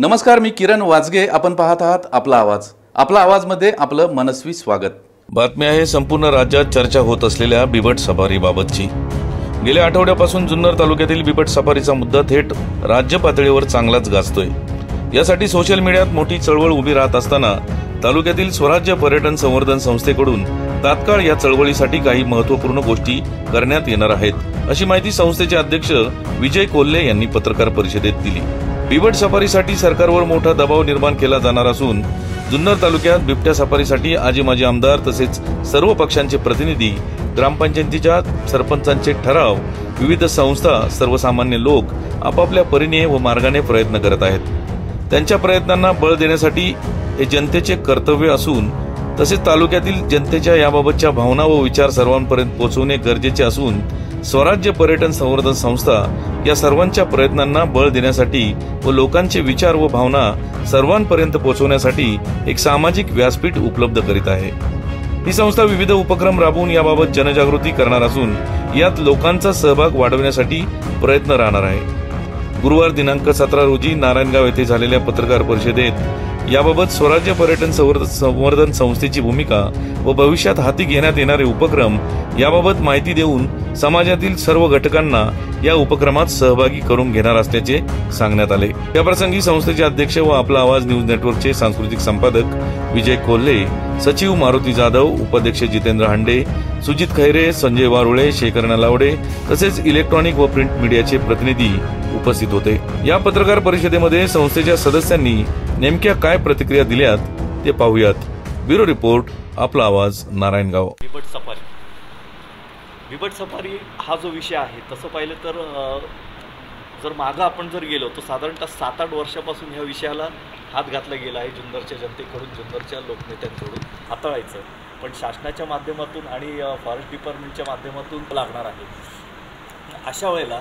नमस्कार, मी किरण वाजगे. आपण पाहत आहात आपला आवाज. आपला आवाजमध्ये आपलं मनस्वी स्वागत. बातमी आहे संपूर्ण राज्यात चर्चा होत असलेल्या बिबट सफारीबाबतची. गेल्या आठवड्यापासून जुन्नर तालुक्यातील बिबट सफारीचा मुद्दा थेट राज्य पातळीवर चांगलाच गाजतोय. यासाठी सोशल मीडियात मोठी चळवळ उभी राहत असताना तालुक्यातील स्वराज्य पर्यटन संवर्धन संस्थेकडून तात्काळ या चळवळीसाठी काही महत्त्वपूर्ण गोष्टी करण्यात येणार आहेत, अशी माहिती संस्थेचे अध्यक्ष विजय कोल्हे यांनी पत्रकार परिषदेत दिली. बिबट सफारीसाठी सरकारवर मोठा दबाव निर्माण केला जाणार असून जुन्नर तालुक्यात बिबट्या सफारीसाठी आजी माजी आमदार तसेच सर्व पक्षांचे प्रतिनिधी, ग्रामपंचायतीच्या सरपंचांचे ठराव, विविध संस्था, सर्वसामान्य लोक आपापल्या परीने व मार्गाने प्रयत्न करत आहेत. त्यांच्या प्रयत्नांना बळ देण्यासाठी हे जनतेचे कर्तव्य असून तसेच तालुक्यातील जनतेच्या याबाबतच्या भावना व विचार सर्वांपर्यंत पोहोचवणे गरजेचे असून स्वराज्य पर्यटन संवर्धन संस्था या सर्वांच्या प्रयत्नांना बळ देण्यासाठी व लोकांचे विचार व भावना सर्वांपर्यंत पोहोचवण्यासाठी एक सामाजिक व्यासपीठ उपलब्ध करीत आहे. ही संस्था विविध उपक्रम राबवून याबाबत जनजागृती करणार असून यात लोकांचा सहभाग वाढवण्यासाठी प्रयत्न राहणार आहे. गुरुवार दिनांक 17 रोजी नारायणगाव येथे झालेल्या पत्रकार परिषदेत याबाबत स्वराज्य पर्यटन संवर्धन संस्थेची भूमिका व भविष्यात हाती घेण्यात येणारे उपक्रम याबाबत माहिती देऊन समाजातील सर्व घटकांना या उपक्रमात सहभागी करून घेणार असल्याचे सांगण्यात आले. याप्रसंगी संस्थेचे अध्यक्ष व आपला आवाज न्यूज नेटवर्कचे सांस्कृतिक संपादक विजय कोल्हे, सचिव मारुती जाधव, उपाध्यक्ष जितेंद्र हांडे, सुजित खैरे, संजय वारुळे, शेखर नलावडे तसेच इलेक्ट्रॉनिक व प्रिंट मीडियाचे प्रतिनिधी उपस्थित होते. या पत्रकार परिषदेमध्ये संस्थेच्या सदस्यांनी नेमक्या काय प्रतिक्रिया दिल्यात ते पाहूयात. ब्युरो रिपोर्ट, आपला आवाज, नारायणगाव. बिबट सफारी हा जो विषय आहे तसं पाहिलं तर जर मागं आपण जर गेलो तर साधारणतः 7-8 वर्षापासून ह्या विषयाला हात घातला गेला आहे जुन्नरच्या जनतेकडून, जुन्नरच्या लोकनेत्यांकडून हाताळायचं. पण शासनाच्या माध्यमातून आणि फॉरेस्ट डिपार्टमेंटच्या माध्यमातून लागणार आहे. अशा वेळेला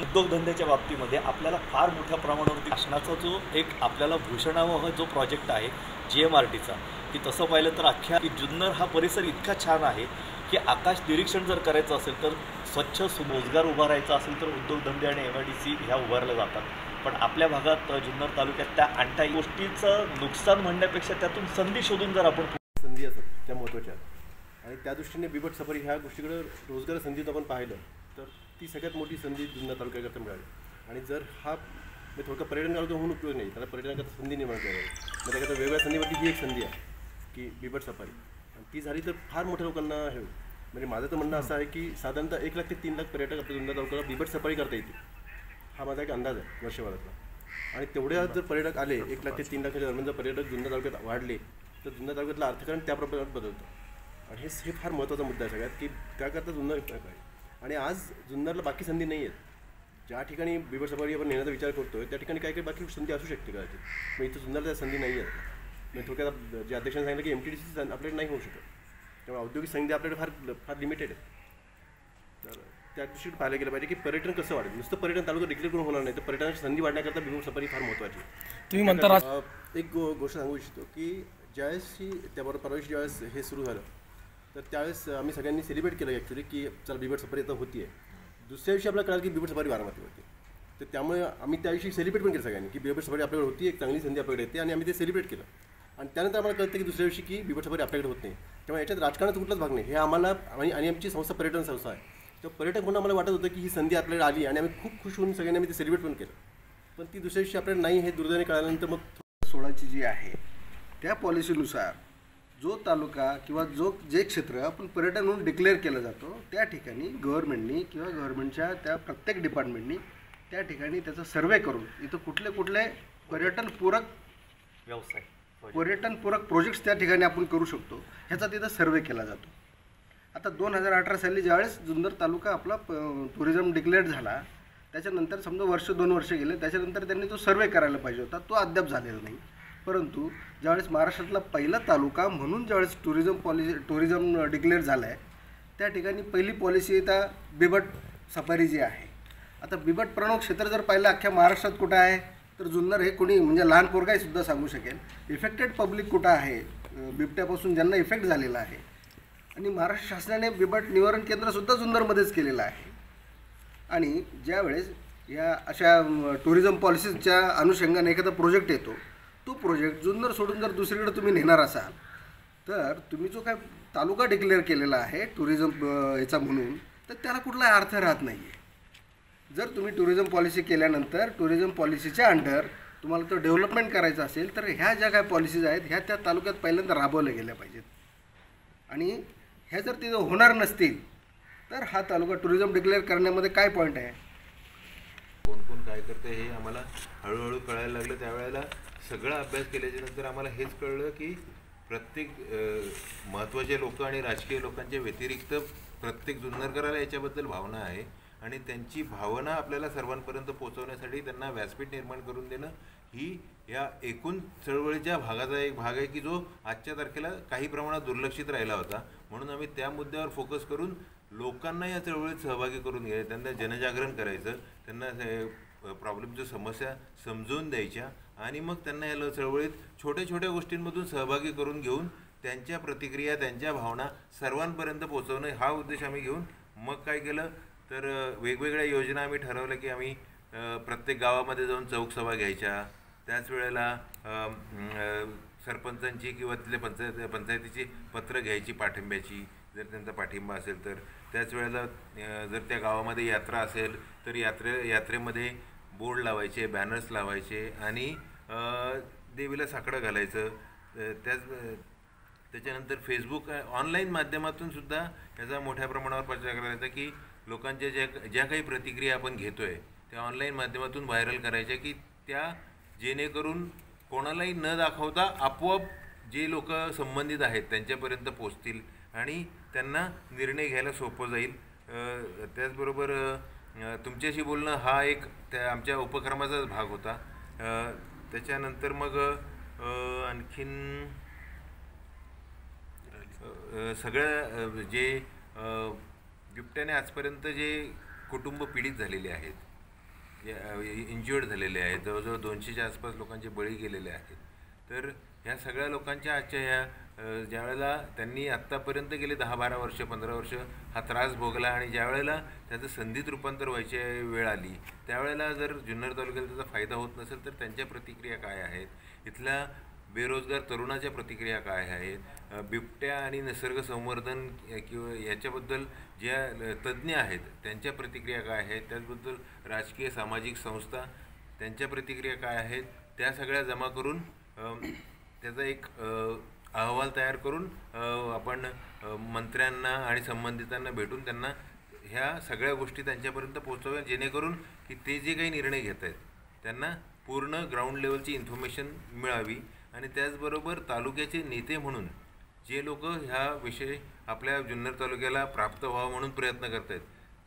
उद्योगधंद्याच्या बाबतीमध्ये आपल्याला फार मोठ्या प्रमाणावरती शासनाचा जो एक आपल्याला भूषणावह जो प्रोजेक्ट आहे GMRTचा, की तसं पाहिलं तर अख्ख्या की जुन्नर हा परिसर इतका छान आहे की आकाश निरीक्षण जर करायचं असेल तर स्वच्छ रोजगार उभारायचा असेल तर उद्योगधंदे आणि MIDC ह्या उभारल्या जातात. पण आपल्या भागात जुन्नर तालुक्यात त्या आणखी गोष्टीचं नुकसान म्हणण्यापेक्षा त्यातून संधी शोधून जर आपण संधी असतात त्या महत्त्वाच्या आणि त्या दृष्टीने बिबट सफारी ह्या गोष्टीकडे रोजगार संधीत आपण पाहिलं तर ती सगळ्यात मोठी संधी जुन्नर तालुक्याकरता मिळाली. आणि जर हा थोडक्या पर्यटन तालुका होऊन उपयोग नाही, त्याला पर्यटनाकरता संधी निर्माण करावी. मग त्याकरता वेगळ्या संधीवरती ही एक संधी आहे की बिबट सफारी, आणि ती झाली तर फार मोठ्या लोकांना हे होईल. म्हणजे माझं तर म्हणणं असं आहे की साधारणतः 1 लाख ते 3 लाख पर्यटक आपल्या जुन्नर तालुक्याला बिबट सफारी करता येतील, हा माझा एक अंदाज आहे वर्षभरातला. आणि तेवढ्या जर पर्यटक आले, 1 लाख ते 3 लाखाच्या दरम्यान जर पर्यटक जुन्नर तालुक्यात वाढले तर जुन्नर तालुक्यातलं अर्थकारण त्या प्रमाणात बदलतं. आणि हे फार महत्त्वाचा मुद्दा आहे सगळ्यात, की त्याकरता जुन्नर आहे. आणि आज जुन्नरला बाकी संधी नाही आहेत. ज्या ठिकाणी बिबट सफारी आपण नेण्याचा विचार करतोय त्या ठिकाणी काही बाकी संधी असू शकते कदाचित, मग इथं जुन्नरला त्या संधी नाही आहेत. म्हणजे थोडक्यात जे अध्यक्षांनी सांगितलं की MTDC आपल्याकडे नाही होऊ शकत, त्यामुळे औद्योगिक संधी आपल्याकडे फार लिमिटेड आहे. तर त्या दृष्टीने पाहायला गेलं पाहिजे की पर्यटन कसं वाढेल. नुसतं पर्यटन तालुका डिक्लेअर करून होणार नाही, तर पर्यटनाची संधी वाढण्याकरता बिबट सफारी फार महत्त्वाची आहे. तुम्ही म्हणता एक गोष्ट सांगू इच्छितो की ज्यावेळेस त्याबरोबर परवाशी ज्यावेळेस हे सुरू झालं तर त्यावेळेस आम्ही सगळ्यांनी सेलिब्रेट केलं ॲक्च्युली की चला बिबट सफारी आता होती आहे. दुसऱ्या दिवशी आपल्याला कळलं की बिबट सफारी बारामती होती. तर त्यामुळे आम्ही त्या दिवशी सेलिब्रेट पण केलं सगळ्यांनी की बिबट सफारी आपल्याकडे होती, एक चांगली संधी आपल्याकडे येते, आणि आम्ही ते सेलिब्रेट केलं. आणि त्यानंतर आम्हाला कळतं की दुसऱ्या दिवशी की बिबट सफारी आपल्याकडे होत नाही. त्यामुळे याच्यात राजकारणाचा कुठलाच भाग नाही. हे आम्हाला आणि आमची संस्था पर्यटन संस्था आहे, तर पर्यटक म्हणून आम्हाला वाटत होतं की ही संधी आपल्याकडे आली आणि आम्ही खूप खुश होऊन सगळ्यांनी आम्ही ते सेलिब्रेट पण केलं. पण ती दुसऱ्या दिवशी आपल्याला नाही हे दुर्दैवाने कळाल्यानंतर मग 16ची जी आहे त्या पॉलिसीनुसार जो तालुका किंवा जे क्षेत्र आपण पर्यटन म्हणून डिक्लेअर केलं जातो त्या ठिकाणी गव्हर्नमेंटनी किंवा गव्हर्नमेंटच्या त्या प्रत्येक डिपार्टमेंटनी त्या ठिकाणी त्याचा सर्वे करून इथं कुठले पर्यटनपूरक प्रोजेक्ट्स त्या ठिकाणी आपण करू शकतो ह्याचा तिथं सर्वे केला जातो. आता 2018 साली ज्यावेळेस जुन्नर तालुका आपला टुरिझम डिक्लेअर झाला त्याच्यानंतर समजा 1-2 वर्ष गेले, त्याच्यानंतर त्यांनी तो सर्वे करायला पाहिजे होता, तो अद्याप झालेला नाही. परंतु ज्यावेळेस महाराष्ट्रातला पहिला तालुका म्हणून ज्यावेळेस टुरिझम डिक्लेअर झाला आहे त्या ठिकाणी पहिली पॉलिसी आता बिबट सफारी जी आहे. आता बिबट प्रणव क्षेत्र जर पाहिलं अख्ख्या महाराष्ट्रात कुठं आहे तर जुन्नर हे कोणी म्हणजे लहान पोरगाहीसुद्धा सांगू शकेल. इफेक्टेड पब्लिक कुठं आहे, बिबट्यापासून ज्यांना इफेक्ट झालेला आहे. आणि महाराष्ट्र शासनाने बिबट निवारण केंद्रसुद्धा जुन्नरमध्येच केलेलं आहे. आणि ज्यावेळेस या अशा टुरिझम पॉलिसीच्या अनुषंगाने एखादा प्रोजेक्ट येतो, तो प्रोजेक्ट जुन्नर सोडून जर दुसरीकडे तुम्ही नेणार असाल तर तुम्ही जो काय तालुका डिक्लेअर केलेला आहे टुरिझम याचा म्हणून, तर त्याला कुठलाही अर्थ राहत नाही आहे. जर तुम्ही टुरिझम पॉलिसी केल्यानंतर टुरिझम पॉलिसीच्या अंडर तुम्हाला तो डेव्हलपमेंट करायचं असेल तर ह्या ज्या काय पॉलिसीज आहेत ह्या त्या तालुक्यात पहिल्यांदा राबवल्या गेल्या पाहिजेत. आणि ह्या जर तिथं होणार नसतील तर हा तालुका टुरिझम डिक्लेअर करण्यामध्ये काय पॉईंट आहे? कोण कोण काय करतं हे आम्हाला हळूहळू कळायला लागलं. त्यावेळेला सगळा अभ्यास केल्याच्या नंतर आम्हाला हेच कळलं की प्रत्येक महत्त्वाचे लोक आणि राजकीय लोकांच्या व्यतिरिक्त प्रत्येक जुन्नरकराला याच्याबद्दल भावना आहे आणि त्यांची भावना आपल्याला सर्वांपर्यंत पोहोचवण्यासाठी त्यांना व्यासपीठ निर्माण करून देणं ही या एकूण चळवळीच्या भागाचा एक भाग आहे की जो आजच्या तारखेला काही प्रमाणात दुर्लक्षित राहिला होता. म्हणून आम्ही त्या मुद्द्यावर फोकस करून लोकांना या चळवळीत सहभागी करून घ्यायचं, त्यांना जनजागरण करायचं, त्यांना प्रॉब्लेमच्या समस्या समजून द्यायच्या आणि मग त्यांना या चळवळीत छोट्या छोट्या गोष्टींमधून सहभागी करून घेऊन त्यांच्या प्रतिक्रिया, त्यांच्या भावना सर्वांपर्यंत पोहोचवणं हा उद्देश आम्ही घेऊन मग काय केलं तर वेगवेगळ्या योजना आम्ही ठरवलं की आम्ही प्रत्येक गावामध्ये जाऊन चौकसभा घ्यायच्या. त्याच वेळेला सरपंचांची किंवा तिथल्या पंचायतीची पत्र घ्यायची पाठिंब्याची, जर त्यांचा पाठिंबा असेल तर. त्याच वेळेला जर त्या गावामध्ये यात्रा असेल तर यात्रेमध्ये बोर्ड लावायचे, बॅनर्स लावायचे आणि देवीला साकडं घालायचं. त्याच्यानंतर फेसबुक ऑनलाईन माध्यमातून सुद्धा याचा मोठ्या प्रमाणावर प्रचार करायचा की लोकांच्या ज्या काही प्रतिक्रिया आपण घेतो आहे त्या ऑनलाईन माध्यमातून व्हायरल करायच्या की त्या जेणेकरून कोणालाही न दाखवता आपोआप जे लोक संबंधित आहेत त्यांच्यापर्यंत पोचतील आणि त्यांना निर्णय घ्यायला सोपं जाईल. त्याचबरोबर तुमच्याशी बोलणं हा एक त्या आमच्या उपक्रमाचाच भाग होता. त्याच्यानंतर मग आणखीन सगळं जे बिबट्याने आजपर्यंत जे कुटुंब पीडित झालेले आहेत, इंज्युअर्ड झालेले आहेत, जवळजवळ 200च्या आसपास लोकांचे बळी गेलेले आहेत. तर ह्या सगळ्या लोकांच्या आजच्या ह्या ज्यावेळेला त्यांनी आत्तापर्यंत गेले 10-12 वर्ष 15 वर्ष हा त्रास भोगला आणि ज्यावेळेला त्याचं संधीत रूपांतर व्हायची वेळ आली त्यावेळेला जर जुन्नर तालुक्याला त्याचा फायदा होत नसेल तर त्यांच्या प्रतिक्रिया काय आहेत, इथल्या बेरोजगार तरुणाच्या प्रतिक्रिया काय आहेत, बिबट्या आणि निसर्ग संवर्धन किंवा याच्याबद्दल ज्या तज्ज्ञ आहेत त्यांच्या प्रतिक्रिया काय आहेत, त्याचबद्दल राजकीय सामाजिक संस्था त्यांच्या प्रतिक्रिया काय आहेत, त्या सगळ्या जमा करून त्याचा एक अहवाल तयार करून आपण मंत्र्यांना आणि संबंधितांना भेटून त्यांना ह्या सगळ्या गोष्टी त्यांच्यापर्यंत पोहोचव्या जेणेकरून की ते जे काही निर्णय घेत आहेत त्यांना पूर्ण ग्राउंड लेवलची इन्फॉर्मेशन मिळावी. आणि त्याचबरोबर तालुक्याचे नेते म्हणून जे लोक ह्या विषय आपल्या जुन्नर तालुक्याला प्राप्त व्हावं म्हणून प्रयत्न करत आहेत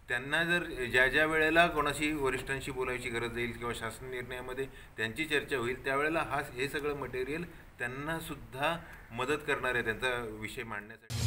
त्यांना जर ज्या वेळेला कोणाशी वरिष्ठांशी बोलायची गरज येईल किंवा शासन निर्णयामध्ये त्यांची चर्चा होईल त्यावेळेला हे सगळं मटेरियल त्यांनासुद्धा मदत करणार आहे त्यांचा विषय मांडण्यासाठी.